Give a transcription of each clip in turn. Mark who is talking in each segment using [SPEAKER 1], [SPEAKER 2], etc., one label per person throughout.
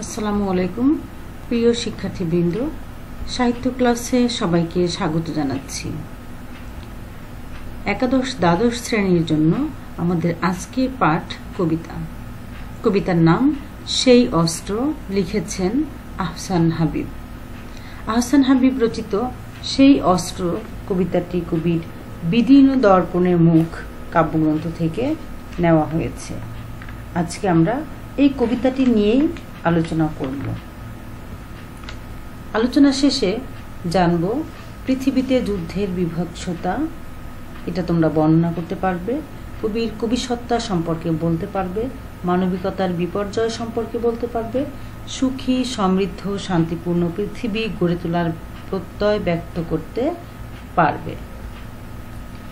[SPEAKER 1] আসসালামু আলাইকুম প্রিয় শিক্ষার্থীবৃন্দ, সাহিত্য ক্লাসে সবাইকে স্বাগত জানাচ্ছি। একাদশ দ্বাদশ শ্রেণীর জন্য আমাদের আজকে পাঠ কবিতার নাম সেই অস্ত্র, লিখেছেন আহসান হাবিব। আহসান হাবিব রচিত সেই অস্ত্র কবিতাটি কবির বিদীর্ণ দর্পণের মুখ কাব্যগ্রন্থ থেকে নেওয়া হয়েছে। আজকে আমরা এই কবিতাটি নিয়েই আলোচনা করব। আলোচনা শেষে জানব পৃথিবীতে যুদ্ধের বিভৎসতা, এটা তোমরা বর্ণনা করতে পারবে, কবির কবিসত্তা সম্পর্কে বলতে পারবে, মানবিকতার বিপর্যয় সম্পর্কে বলতে পারবে, সুখী সমৃদ্ধ শান্তিপূর্ণ পৃথিবী গড়ে তোলার প্রত্যয় ব্যক্ত করতে পারবে।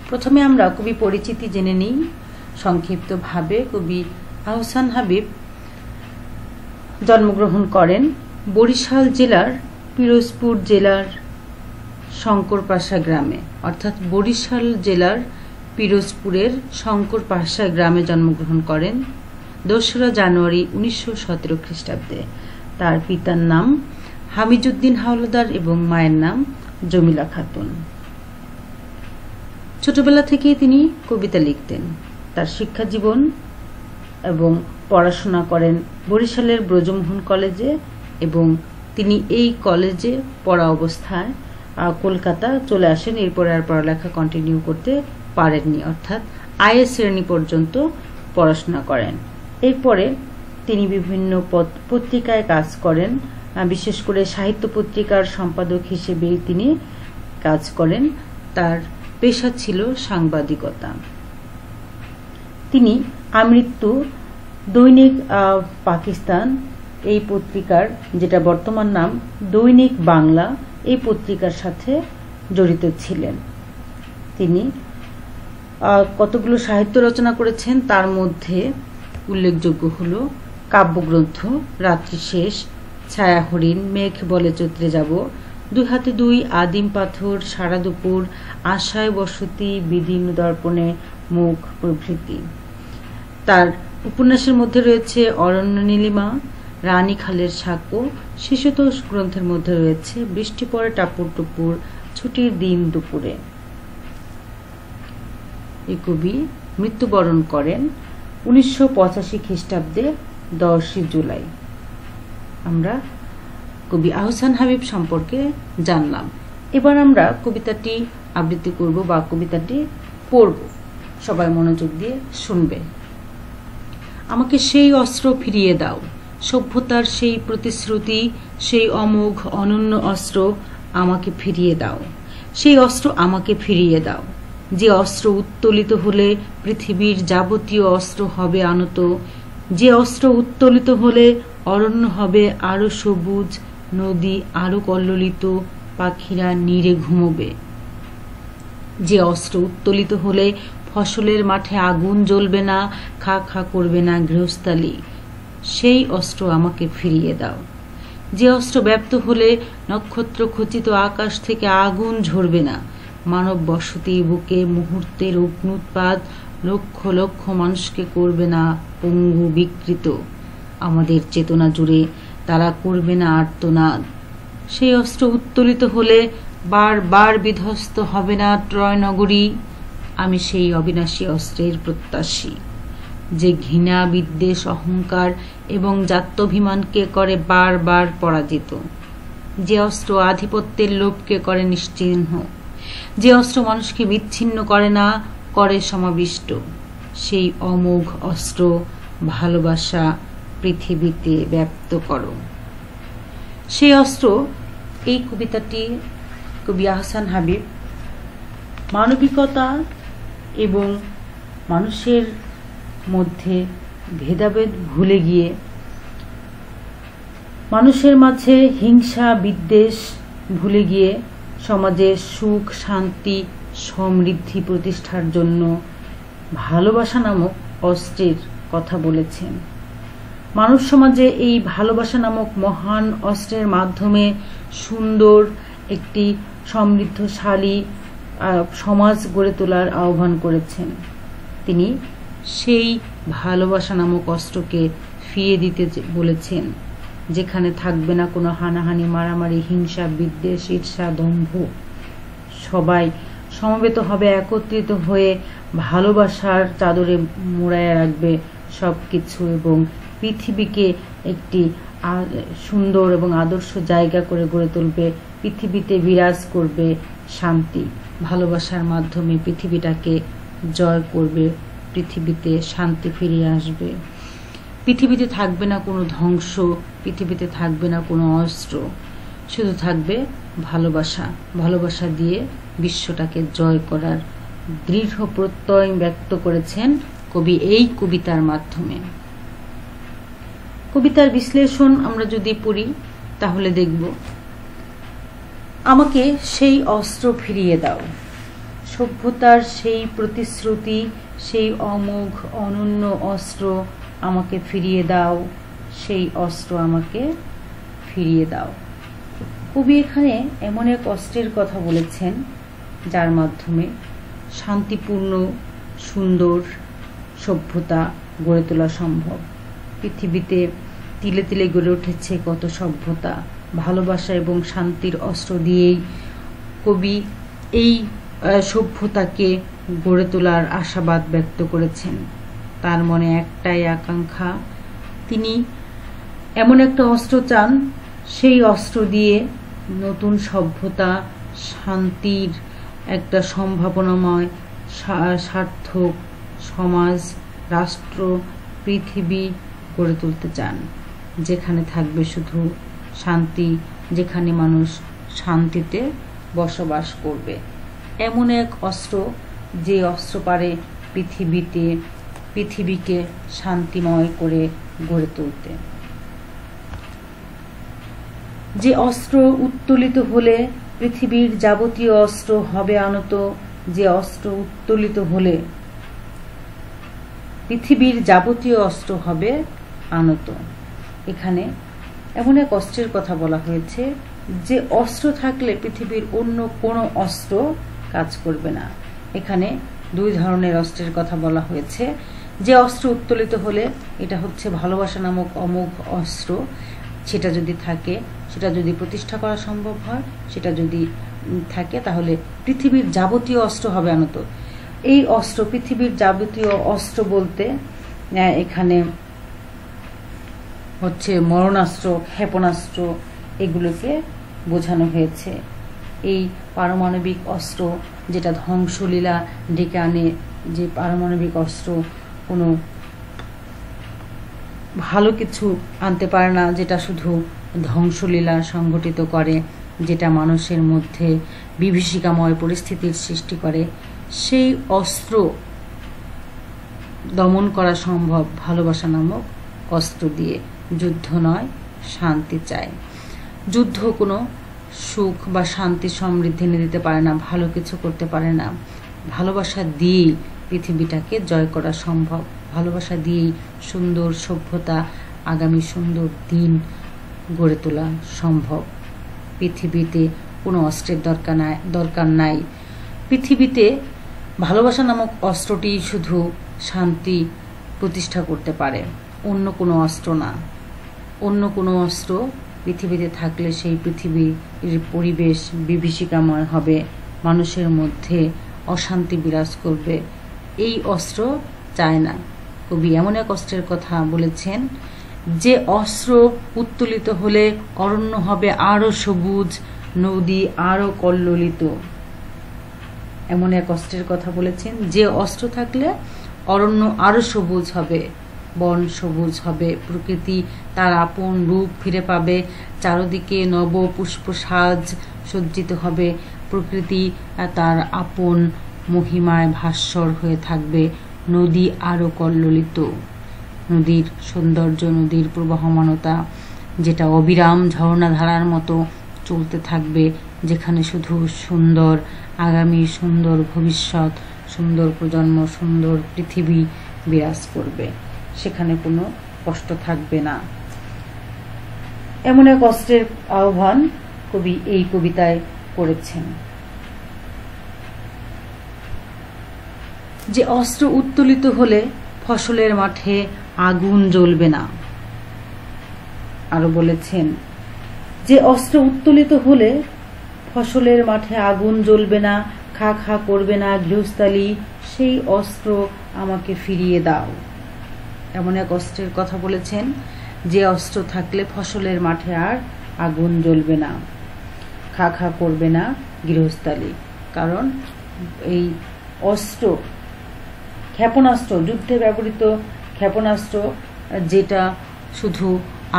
[SPEAKER 1] প্রথমে আমরা কবি পরিচিতি জেনে নিই সংক্ষিপ্তভাবে। কবি আহসান হাবিব জন্মগ্রহণ করেন বরিশাল জেলার পিরোজপুর জেলার শঙ্করপাশা গ্রামে, অর্থাৎ বরিশাল জেলার পিরোজপুরের শঙ্করপাশা গ্রামে জন্মগ্রহণ করেন ২রা জানুয়ারি ১৯১৭ খ্রিস্টাব্দে। তার পিতার নাম হামিজউদ্দিন হাওলাদার এবং মায়ের নাম জমিলা খাতুন। ছোটবেলা থেকেই তিনি কবিতা লিখতেন। তার শিক্ষা জীবন এবং পড়াশোনা করেন বরিশালের ব্রজমোহন কলেজে, এবং তিনি এই কলেজে পড়া অবস্থায় কলকাতা চলে আসেন। এরপরে আর পড়ালেখা কন্টিনিউ করতে পারেননি, অর্থাৎ আইএ শ্রেণী পর্যন্ত পড়াশোনা করেন। এরপরে তিনি বিভিন্ন পত্রিকায় কাজ করেন, বিশেষ করে সাহিত্য পত্রিকার সম্পাদক হিসেবে তিনি কাজ করেন। তার পেশা ছিল সাংবাদিকতা। তিনি আমৃত্যু দৈনিক পাকিস্তান এই পত্রিকার, যেটা বর্তমান নাম দৈনিক বাংলা, এই পত্রিকার সাথে জড়িত ছিলেন। তিনি কতগুলো সাহিত্য রচনা করেছেন, তার মধ্যে উল্লেখযোগ্য হল কাব্যগ্রন্থ রাত্রি শেষ, ছায়া হরিণ, মেঘ বলে চৈত্রে যাব, ২ হাতে ২, আদিম পাথর, সারা দুপুর, আশায় বসতি, বিদীর্ণ দর্পণে মুখ প্রভৃতি। তার উপন্যাসের মধ্যে রয়েছে অরণ্য নীলিমা, রানী খালের সাঁকো। শিশুতোষ গ্রন্থের মধ্যে রয়েছে বৃষ্টি পড়ে টাপুর টুপুর, ছুটির দিন দুপুরে। এই কবি মৃত্যুবরণ করেন ১৯৮৫ খ্রিস্টাব্দে ১০ জুলাই। আমরা কবি আহসান হাবিব সম্পর্কে জানলাম। এবার আমরা কবিতাটি আবৃত্তি করব বা কবিতাটি পড়ব। সবাই মনোযোগ দিয়ে শুনবে। আমাকে সেই অস্ত্র ফিরিয়ে দাও, সভ্যতার সেই প্রতিশ্রুতি, সেই অমোঘ অনন্য অস্ত্র আমাকে ফিরিয়ে দাও। সেই অস্ত্র আমাকে ফিরিয়ে দাও, যে অস্ত্র উত্তোলিত হলে পৃথিবীর যাবতীয় অস্ত্র হবে আনত, যে অস্ত্র উত্তোলিত হলে অরণ্য হবে আরো সবুজ, নদী আরো কল্লোলিত, পাখিরা নীড়ে ঘুমোবে, যে অস্ত্র উত্তোলিত হলে ফসলের মাঠে আগুন জ্বলবে না, খা খা করবে না গৃহস্থালী, সেই অস্ত্র আমাকে ফিরিয়ে দাও। যে অস্ত্র ব্যাপ্ত হলে নক্ষত্র খচিত আকাশ থেকে আগুন ঝরবে না, মানব বসতি বুকে মুহূর্তের অগ্নুৎপাত লক্ষ লক্ষ মানুষকে করবে না পঙ্গু বিকৃত, আমাদের চেতনা জুড়ে তারা করবে না আর্তনাদ। সেই অস্ত্র উত্তোলিত হলে বার বার বিধ্বস্ত হবে না ট্রয় নগরী, আমি সেই অবিনাশী অস্ত্রের প্রত্যাশী, যে ঘৃণা বিদ্বেষ অহংকার এবং জাত্যভিমানকে করে বার বার পরাজিত, যে অস্ত্র আধিপত্যের লোভকে করে নিশ্চিহ্ন, যে অস্ত্র মানুষকে বিচ্ছিন্ন করে না, করে সমাবিষ্ট, সেই অমোঘ অস্ত্র ভালোবাসা পৃথিবীতে ব্যক্ত করো। সেই অস্ত্র, এই কবিতাটি কবি আহসান হাবিব মানবিকতা এবং মানুষের মধ্যে ভেদাভেদ ভুলে গিয়ে, মানুষের মাঝে হিংসা বিদ্বেষ ভুলে গিয়ে সমাজে সুখ শান্তি সমৃদ্ধি প্রতিষ্ঠার জন্য ভালোবাসা নামক অস্ত্রের কথা বলেছেন। মানুষ সমাজে এই ভালোবাসা নামক মহান অস্ত্রের মাধ্যমে সুন্দর একটি সমৃদ্ধশালী সমাজ গড়ে তোলার আহ্বান করেছেন। তিনি সেই ভালোবাসা নামক অস্ত্রকে ফিরিয়ে দিতে বলেছেন। যেখানে থাকবে না কোনো হানাহানি, মারামারি, হিংসা, বিদ্বেষ, ঈর্ষা, দম্ভ। সবাই সমবেত হবে, একত্রিত হয়ে ভালোবাসার চাদরে মোড়ায় রাখবে সবকিছু এবং পৃথিবীকে একটি সুন্দর এবং আদর্শ জায়গা করে গড়ে তুলবে। পৃথিবীতে বিরাজ করবে শান্তি, ভালোবাসার মাধ্যমে পৃথিবীটাকে জয় করবে, পৃথিবীতে শান্তি ফিরিয়ে আসবে। পৃথিবীতে থাকবে না কোনো ধ্বংস, পৃথিবীতে থাকবে না কোনো অস্ত্র, শুধু থাকবে ভালোবাসা। ভালোবাসা দিয়ে বিশ্বটাকে জয় করার দৃঢ় প্রত্যয় ব্যক্ত করেছেন কবি এই কবিতার মাধ্যমে। কবিতার বিশ্লেষণ আমরা যদি পড়ি তাহলে দেখব, আমাকে সেই অস্ত্র ফিরিয়ে দাও, সভ্যতার সেই প্রতিশ্রুতি, সেই অমোঘ অনন্য অস্ত্র আমাকে ফিরিয়ে দাও, সেই অস্ত্র আমাকে ফিরিয়ে দাও। কবি এখানে এমন এক অস্ত্রের কথা বলেছেন যার মাধ্যমে শান্তিপূর্ণ সুন্দর সভ্যতা গড়ে তোলা সম্ভব। পৃথিবীতে তিলে তিলে গড়ে উঠেছে কত সভ্যতা, ভালোবাসা এবং শান্তির অস্ত্র দিয়েই কবি এই সভ্যতাকে গড়ে তোলার আশাবাদ ব্যক্ত করেছেন। তার মনে একটাই আকাঙ্ক্ষা, তিনি এমন একটা অস্ত্র চান, সেই অস্ত্র দিয়ে নতুন সভ্যতা, শান্তির একটা সম্ভাবনাময় সার্থক সমাজ, রাষ্ট্র, পৃথিবী গড়ে তুলতে চান, যেখানে থাকবে শুধু শান্তি, যেখানে মানুষ শান্তিতে বসবাস করবে। এমন এক অস্ত্র, যে অস্ত্র পারে পৃথিবীকে শান্তিময় করে গড়ে তুলতে। যে অস্ত্র উত্তোলিত হলে পৃথিবীর যাবতীয় অস্ত্র হবে আনত, যে অস্ত্র উত্তোলিত হলে পৃথিবীর যাবতীয় অস্ত্র হবে আনত। এখানে এমন এক অস্ত্রের কথা বলা হয়েছে যে অস্ত্র থাকলে পৃথিবীর অন্য কোনো অস্ত্র কাজ করবে না। এখানে দুই ধরনের অস্ত্রের কথা বলা হয়েছে। যে অস্ত্র উত্তোলিত হলে, এটা হচ্ছে ভালোবাসা নামক অমোঘ অস্ত্র, সেটা যদি থাকে, সেটা যদি প্রতিষ্ঠা করা সম্ভব হয়, সেটা যদি থাকে, তাহলে পৃথিবীর যাবতীয় অস্ত্র হবে আনত। এই অস্ত্র, পৃথিবীর যাবতীয় অস্ত্র বলতে এখানে হচ্ছে মরণাস্ত্র, ক্ষেপণাস্ত্র, এগুলোকে বোঝানো হয়েছে। এই পারমাণবিক অস্ত্র যেটা ধ্বংসলীলা ডেকে আনে, যে পারমাণবিক অস্ত্র কোনো ভালো কিছু আনতে পারে না, যেটা শুধু ধ্বংসলীলা সংগঠিত করে, যেটা মানুষের মধ্যে বিভীষিকাময় পরিস্থিতির সৃষ্টি করে, সেই অস্ত্র দমন করা সম্ভব ভালোবাসা নামক অস্ত্র দিয়ে। যুদ্ধ নয়, শান্তি চাই। যুদ্ধ কোনো সুখ বা শান্তি সমৃদ্ধি এনে দিতে পারে না, ভালো কিছু করতে পারে না। ভালোবাসা দিয়েই পৃথিবীটাকে জয় করা সম্ভব, ভালোবাসা দিয়েই সুন্দর সভ্যতা, আগামী সুন্দর দিন গড়ে তোলা সম্ভব। পৃথিবীতে কোনো অস্ত্রের দরকার নাই। পৃথিবীতে ভালোবাসা নামক অস্ত্রটি শুধু শান্তি প্রতিষ্ঠা করতে পারে, অন্য কোনো অস্ত্র না। অন্য কোনো অস্ত্র পৃথিবীতে থাকলে সেই পৃথিবীর পরিবেশ বিভীষিকাময় হবে, মানুষের মধ্যে অশান্তি বিরাজ করবে। এই অস্ত্র চায় না। কবি এমন এক অস্ত্রের কথা বলেছেন, যে অস্ত্র উত্তোলিত হলে অরণ্য হবে আরো সবুজ, নদী আরো কল্লোলিত। এমন এক অস্ত্রের কথা বলেছেন, যে অস্ত্র থাকলে অরণ্য আরো সবুজ হবে, বন সবুজ হবে, প্রকৃতি তার আপন রূপ ফিরে পাবে, চারদিকে নব পুষ্প সাজ সজ্জিত হবে, প্রকৃতি তার আপন মহিমায় ভাস্বর হয়ে থাকবে, নদী আরো কল্লোলিত। নদীর সৌন্দর্য, নদীর প্রবাহমানতা, যেটা অবিরাম ঝর্ণাধারার মতো চলতে থাকবে, যেখানে শুধু সুন্দর আগামী, সুন্দর ভবিষ্যৎ, সুন্দর প্রজন্ম, সুন্দর পৃথিবী বিরাজ করবে, সেখানে কোনো কষ্ট থাকবে না। এমন এক অস্ত্রের আহ্বান কবি এই কবিতায় করেছেন। যে অস্ত্র উত্তোলিত হলে ফসলের মাঠে আগুন জ্বলবে না। আরো বলেছেন যে অস্ত্র উত্তোলিত হলে ফসলের মাঠে আগুন জ্বলবে না, খা খা করবে না গৃহস্থালী, সেই অস্ত্র আমাকে ফিরিয়ে দাও। এমন এক অস্ত্রের কথা বলেছেন যে অস্ত্র থাকলে ফসলের মাঠে আর আগুন জ্বলবে না, খা খা করবে না গৃহস্থালী। কারণ এই অস্ত্র ক্ষেপণাস্ত্র, যুদ্ধে ব্যবহৃত ক্ষেপণাস্ত্র, যেটা শুধু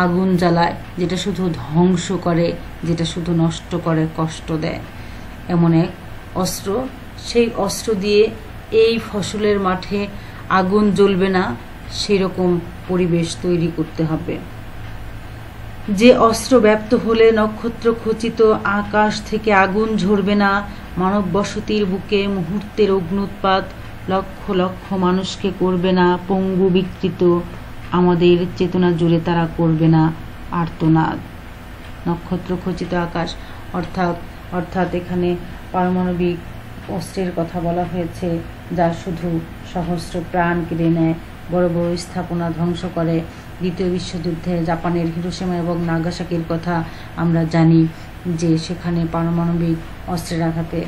[SPEAKER 1] আগুন জ্বালায়, যেটা শুধু ধ্বংস করে, যেটা শুধু নষ্ট করে, কষ্ট দেয়, এমন এক অস্ত্র। সেই অস্ত্র দিয়ে এই ফসলের মাঠে আগুন জ্বলবে না সেরকম পরিবেশ তৈরি করতে হবে। যে অস্ত্র ব্যাপ্ত হলে নক্ষত্র খচিত আকাশ থেকে আগুন ঝরবে না, মানব বসতির বুকে মুহূর্তের অগ্নুৎপাত লক্ষ লক্ষ মানুষকে করবে না পঙ্গু বিকৃত, আমাদের চেতনা জুড়ে তারা করবে না আর্তনাদ। নক্ষত্র খচিত আকাশ অর্থাৎ এখানে পারমাণবিক অস্ত্রের কথা বলা হয়েছে, যা শুধু সহস্র প্রাণ কেড়ে নেয়, বড় বড় স্থাপনা ধ্বংস করে। দ্বিতীয় বিশ্বযুদ্ধে জাপানের হিরোশিমা এবং নাগাসাকির কথা আমরা জানি যে সেখানে পারমাণবিক অস্ত্রের আঘাতে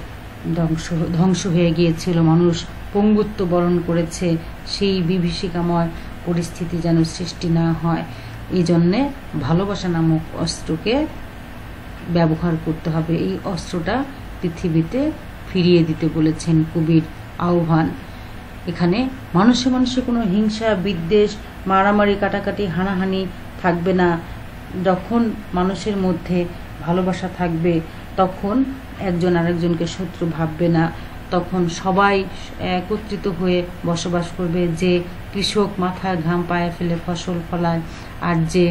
[SPEAKER 1] ধ্বংস হয়ে গিয়েছিল, মানুষ পঙ্গুত্ব বরণ করেছে। সেই বিভীষিকাময় পরিস্থিতি যেন সৃষ্টি না হয়, এই জন্যে ভালোবাসা নামক অস্ত্রকে ব্যবহার করতে হবে। এই অস্ত্রটা পৃথিবীতে ফিরিয়ে দিতে বলেছেন কবির আহ্বান। এখানে মানুষে মানুষে কোনো হিংসা বিদ্বেষ মারামারি কাটাকাটি হানাহানি থাকবে না। যখন মানুষের মধ্যে ভালোবাসা থাকবে তখন একজন আরেকজনকে শত্রু ভাববে না, তখন সবাই একত্রিত হয়ে বসবাস করবে। যে কৃষক মাথার ঘাম পায়ে ফেলে ফসল ফলায়, আর যে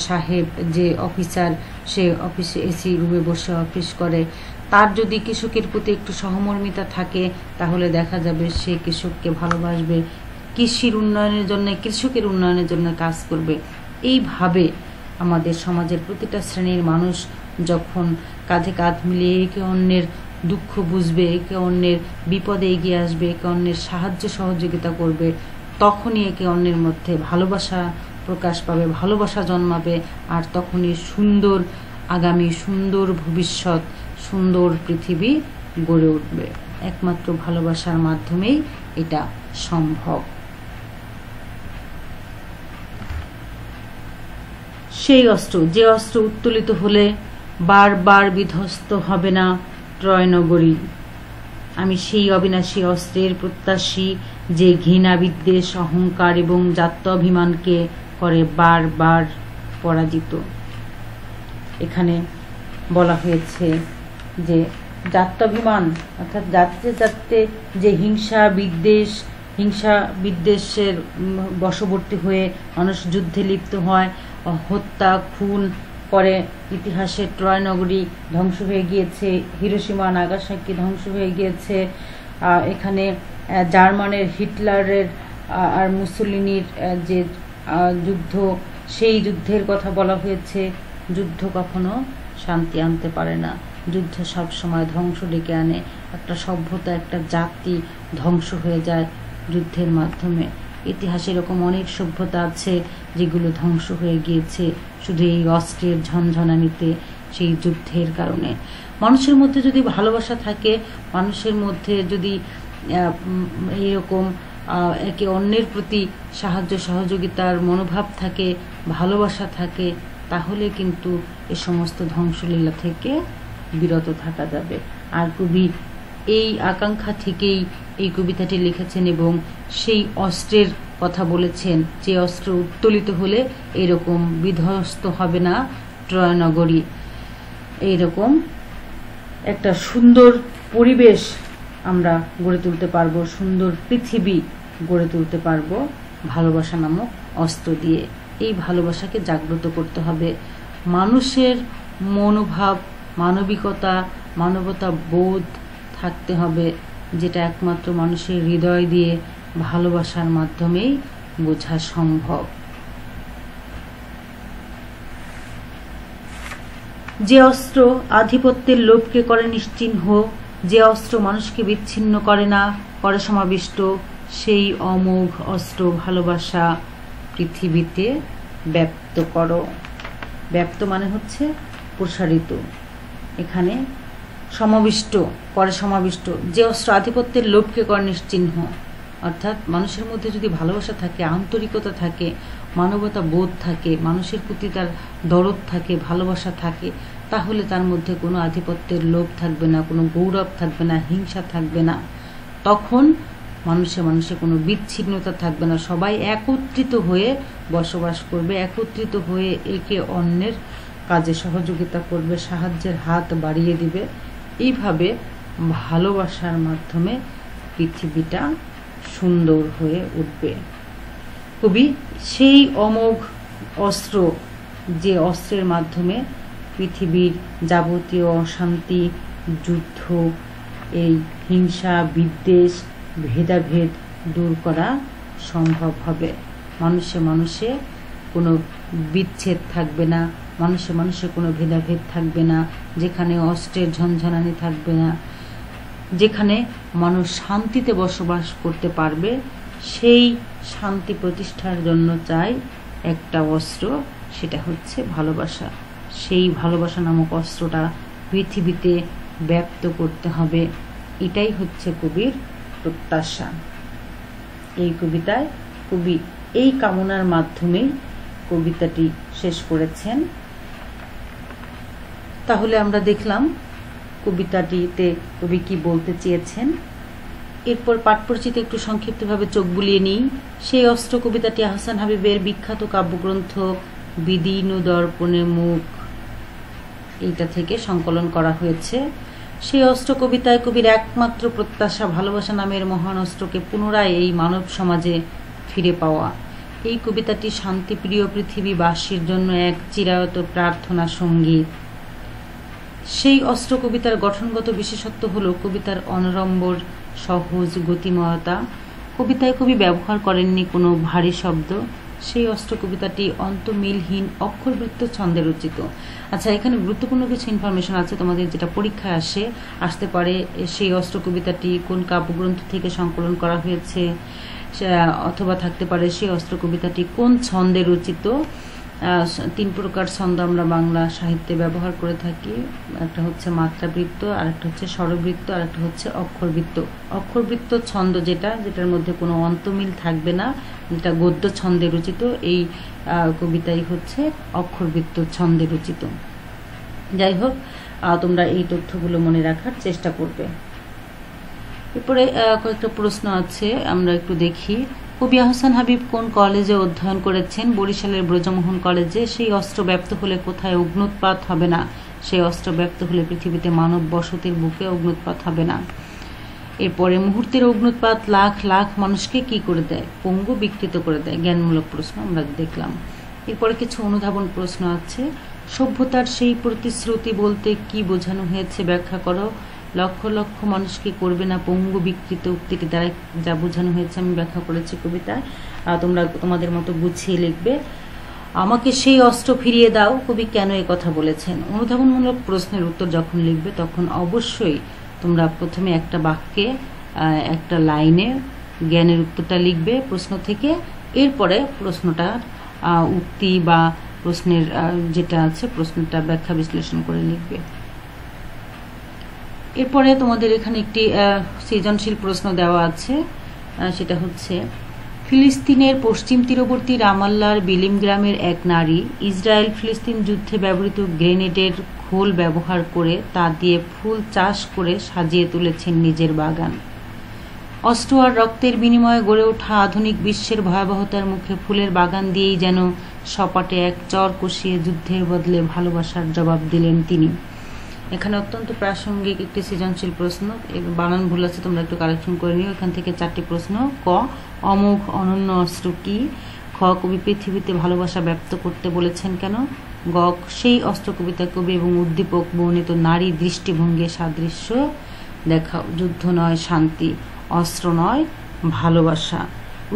[SPEAKER 1] সাহেব, যে অফিসার, সে অফিসে এসি রুমে বসে অফিস করে, তার যদি কৃষকের প্রতি একটু সহমর্মিতা থাকে তাহলে দেখা যাবে সে কৃষককে ভালোবাসবে, কৃষির উন্নয়নের জন্য, কৃষকের উন্নয়নের জন্য কাজ করবে। এইভাবে আমাদের সমাজের প্রতিটা শ্রেণীর মানুষ যখন কাঁধে কাঁধ মিলিয়ে একে অন্যের দুঃখ বুঝবে, একে অন্যের বিপদে এগিয়ে আসবে, একে অন্যের সাহায্য সহযোগিতা করবে, তখনই একে অন্যের মধ্যে ভালোবাসা প্রকাশ পাবে, ভালোবাসা জন্মাবে, আর তখনই সুন্দর আগামী, সুন্দর ভবিষ্যৎ, সুন্দর পৃথিবী গড়ে উঠবে। একমাত্র ভালোবাসার মাধ্যমেই এটা সম্ভব। সেই অস্ত্র, যে অস্ত্র উত্তোলিত হলে বারবার বিধ্বস্ত হবে না ট্রয় নগরী। আমি সেই অবিনাশী অস্ত্রের প্রত্যাশী যে ঘৃণা বিদ্বেষ অহংকার এবং জাত্যাভিমানকে করে বারবার পরাজিত। এখানে বলা হয়েছে যে জাত্যাভিমান অর্থাৎ যাত্রে যাত্রে যে হিংসা বিদ্বেষের বশবর্তী হয়ে মানুষ যুদ্ধে লিপ্ত হয়, হত্যা খুন করে। ইতিহাসে ট্রয় নগরী ধ্বংস হয়ে গিয়েছে, হিরোশিমা নাগাসাকি ধ্বংস হয়ে গিয়েছে। এখানে জার্মানের হিটলারের আর মুসোলিনির যে যুদ্ধ, সেই যুদ্ধের কথা বলা হয়েছে। যুদ্ধ কখনো শান্তি আনতে পারে না, যুদ্ধ সব সময় ধ্বংস ডেকে আনে। একটা সভ্যতা, একটা জাতি ধ্বংস হয়ে যায় যুদ্ধের মাধ্যমে। ইতিহাসে এরকম অনেক সভ্যতা আছে যেগুলো ধ্বংস হয়ে গিয়েছে শুধু এই অস্ত্রের ঝনঝনানিতে, সেই যুদ্ধের কারণে। মানুষের মধ্যে যদি ভালোবাসা থাকে, মানুষের মধ্যে যদি এইরকম একে অন্যের প্রতি সাহায্য সহযোগিতার মনোভাব থাকে, ভালোবাসা থাকে, তাহলে কিন্তু এ সমস্ত ধ্বংসলীলা থেকে বিরত থাকা যাবে। আর কবি এই আকাঙ্ক্ষা থেকেই এই কবিতাটি লিখেছেন এবং সেই অস্ত্রের কথা বলেছেন যে অস্ত্র উত্তোলিত হলে এরকম বিধ্বস্ত হবে না ট্রয় নগরী। এইরকম একটা সুন্দর পরিবেশ আমরা গড়ে তুলতে পারবো, সুন্দর পৃথিবী গড়ে তুলতে পারবো ভালোবাসা নামক অস্ত্র দিয়ে। এই ভালোবাসাকে জাগ্রত করতে হবে। মানুষের মনোভাব, মানবিকতা, মানবতা বোধ থাকতে হবে, যেটা একমাত্র মানুষের হৃদয় দিয়ে ভালোবাসার মাধ্যমেই বোঝা সম্ভব। যে অস্ত্র আধিপত্যের লোভকে করে নিশ্চিহ্ন, যে অস্ত্র মানুষকে বিচ্ছিন্ন করে না, করে সমাবিষ্ট, সেই অমোঘ অস্ত্র ভালোবাসা পৃথিবীতে ব্যক্ত করো। ব্যাপ্ত মানে হচ্ছে প্রসারিত। এখানে সমাবিষ্ট করে, সমাবিষ্ট যে অস্ত্র আধিপত্যের লোভকে করে নিশ্চিহ্ন, অর্থাৎ মানুষের মধ্যে যদি ভালোবাসা থাকে, আন্তরিকতা থাকে, মানবতা বোধ থাকে, মানুষের প্রতি তার দরদ থাকে, ভালোবাসা থাকে, তাহলে তার মধ্যে কোনো আধিপত্যের লোভ থাকবে না, কোনো গৌরব থাকবে না, হিংসা থাকবে না। তখন মানুষে মানুষে কোনো বিচ্ছিন্নতা থাকবে না, সবাই একত্রিত হয়ে বসবাস করবে, একত্রিত হয়ে একে অন্যের কাজে সহযোগিতা করবে, সাহায্যের হাত বাড়িয়ে দিবে। এইভাবে ভালোবাসার মাধ্যমে পৃথিবীটা সুন্দর হয়ে উঠবে। কবি সেই অমোঘ অস্ত্র, যে অস্ত্রের মাধ্যমে পৃথিবীর যাবতীয় অশান্তি, যুদ্ধ, এই হিংসা, বিদ্বেষ, ভেদাভেদ দূর করা সম্ভব হবে। মানুষে মানুষে কোনো বিচ্ছেদ থাকবে না, মানুষে মানুষে কোনো ভেদাভেদ থাকবে না, যেখানে অস্ত্রের ঝনঝনানি থাকবে না, যেখানে মানুষ শান্তিতে বসবাস করতে পারবে। সেই শান্তি প্রতিষ্ঠার জন্য চাই একটা অস্ত্র, সেটা হচ্ছে ভালোবাসা। সেই ভালোবাসা নামক অস্ত্রটা পৃথিবীতে ব্যক্ত করতে হবে, এটাই হচ্ছে কবির প্রত্যাশা। এই কবিতায় কবি এই কামনার মাধ্যমেই কবিতাটি শেষ করেছেন। তাহলে আমরা দেখলাম কবিতাটিতে কবি কি বলতে চেয়েছেন। এরপর পাঠ পরিচিতি একটু সংক্ষিপ্তভাবে চোখ বুলিয়ে নিই। সেই অস্ত্র কবিতাটি আহসান হাবীবের বিখ্যাত কাব্যগ্রন্থ বিদীর্ণ দর্পণে মুখ, এইটা থেকে সংকলন করা হয়েছে। সেই অস্ত্র কবিতায় কবির একমাত্র প্রত্যাশা ভালোবাসা নামের মহান অস্ত্রকে পুনরায় এই মানব সমাজে ফিরে পাওয়া। এই কবিতাটি শান্তিপ্রিয় পৃথিবীবাসীর জন্য এক চিরায়ত প্রার্থনা সঙ্গীত। সেই অস্ত্র কবিতার গঠনগত বিশেষত্ব হল কবিতার অনড়ম্বর সহজ গতিময়তা। কবিতায় কবি ব্যবহার করেননি কোনো ভারী শব্দ। সেই অস্ত্র কবিতাটি অন্তমিলহীন অক্ষরবৃত্ত ছন্দে রচিত। আচ্ছা, এখানে গুরুত্বপূর্ণ কিছু ইনফরমেশন আছে তোমাদের, যেটা পরীক্ষায় আসতে পারে। সেই অস্ত্র কবিতাটি কোন কাব্যগ্রন্থ থেকে সংকলন করা হয়েছে, অথবা থাকতে পারে সেই অস্ত্র কবিতাটি কোন ছন্দে রচিত। 3 প্রকার ছন্দ আমরা বাংলা সাহিত্যে ব্যবহার করে থাকি। একটা হচ্ছে মাত্রাবৃত্ত, আরেকটা হচ্ছে স্বরবৃত্ত, আরেকটা হচ্ছে অক্ষরবৃত্ত। অক্ষরবৃত্ত ছন্দ যেটার মধ্যে কোনো অন্তমিল থাকবে না, যেটা গদ্য ছন্দে রচিত, এই কবিতাই হচ্ছে অক্ষরবৃত্ত ছন্দে রচিত। যাই হোক, তোমরা এই তথ্যগুলো মনে রাখার চেষ্টা করবে। এরপরে কয়েকটা প্রশ্ন আছে, আমরা একটু দেখি। কবি আহসান হাবীব কোন কলেজে অধ্যয়ন করেছেন? বরিশালের ব্রজমোহন কলেজে। সেই অস্ত্র ব্যপ্ত হলে কোথায় অগ্নুৎপাত হবে না? সেই অস্ত্র ব্যপ্ত হলে পৃথিবীতে মানব বসতির বুকে অগ্নুৎপাত হবে না। এরপরে মুহূর্তের অগ্নুৎপাত লাখ লাখ মানুষকে কি করে দেয়? পঙ্গু, বিকৃত করে দেয়। জ্ঞানমূলক প্রশ্ন আমরা দেখলাম। এরপরে কিছু অনুধাবন প্রশ্ন আছে। সভ্যতার সেই প্রতিশ্রুতি বলতে কি বোঝানো হয়েছে ব্যাখ্যা করো। লক্ষ লক্ষ মানুষকে করবে না পঙ্গু, বিকৃত উক্তিটি দ্বারা যা বোঝানো হয়েছে আমি ব্যাখ্যা করেছি কবিতায়। তোমরা তোমাদের মতো গুছিয়ে লিখবে। আমাকে সেই অস্ত্র ফিরিয়ে দাও, কবি কেন এই কথা বলেছেন? অনুধাবনমূলক প্রশ্নের উত্তর যখন লিখবে তখন অবশ্যই তোমরা প্রথমে একটা বাক্যে, একটা লাইনে জ্ঞানের উত্তরটা লিখবে প্রশ্ন থেকে। এরপরে প্রশ্নটার উক্তি বা প্রশ্নের যেটা আছে প্রশ্নটা ব্যাখ্যা বিশ্লেষণ করে লিখবে। এরপরে তোমাদের এখানে একটি সৃজনশীল প্রশ্ন দেওয়া আছে, সেটা হচ্ছে ফিলিস্তিনের পশ্চিম তীরবর্তী রামাল্লার বিলিম গ্রামের এক নারী ইসরায়েল ফিলিস্তিন যুদ্ধে ব্যবহৃত গ্রেনেডের খোল ব্যবহার করে তা দিয়ে ফুল চাষ করে সাজিয়ে তুলেছেন নিজের বাগান। অস্ত্র আর রক্তের বিনিময়ে গড়ে ওঠা আধুনিক বিশ্বের ভয়াবহতার মুখে ফুলের বাগান দিয়েই যেন সপাটে এক চর কষিয়ে যুদ্ধের বদলে ভালোবাসার জবাব দিলেন তিনি। এখানে অত্যন্ত প্রাসঙ্গিক একটি সৃজনশীল প্রশ্ন, বানান ভুল আছে তোমরা একটু কারেকশন করে নিও। এখান থেকে 4টি প্রশ্ন। ক, অমোঘ অনন্য অস্ত্র কি? খ, কবি পৃথিবীতে ভালোবাসা ব্যক্ত করতে বলেছেন কেন? গ, সেই অস্ত্র কবিতা কবি এবং উদ্দীপক বর্ণিত নারী দৃষ্টিভঙ্গি সাদৃশ্য দেখাও। যুদ্ধ নয় শান্তি, অস্ত্র নয় ভালোবাসা।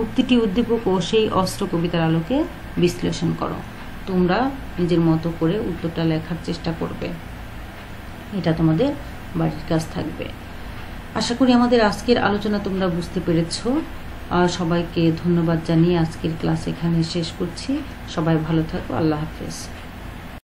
[SPEAKER 1] উক্তিটি উদ্দীপক ও সেই অস্ত্র কবিতার আলোকে বিশ্লেষণ করো। তোমরা নিজের মতো করে উত্তরটা লেখার চেষ্টা করবে, এটা তোমাদের বাড়ির কাজ থাকবে। আশা করি আমাদের আজকের আলোচনা তোমরা বুঝতে পেরেছো। সবাইকে ধন্যবাদ জানিয়ে আজকের ক্লাস এখানে শেষ করছি। সবাই ভালো থাকো। আল্লাহ হাফেজ।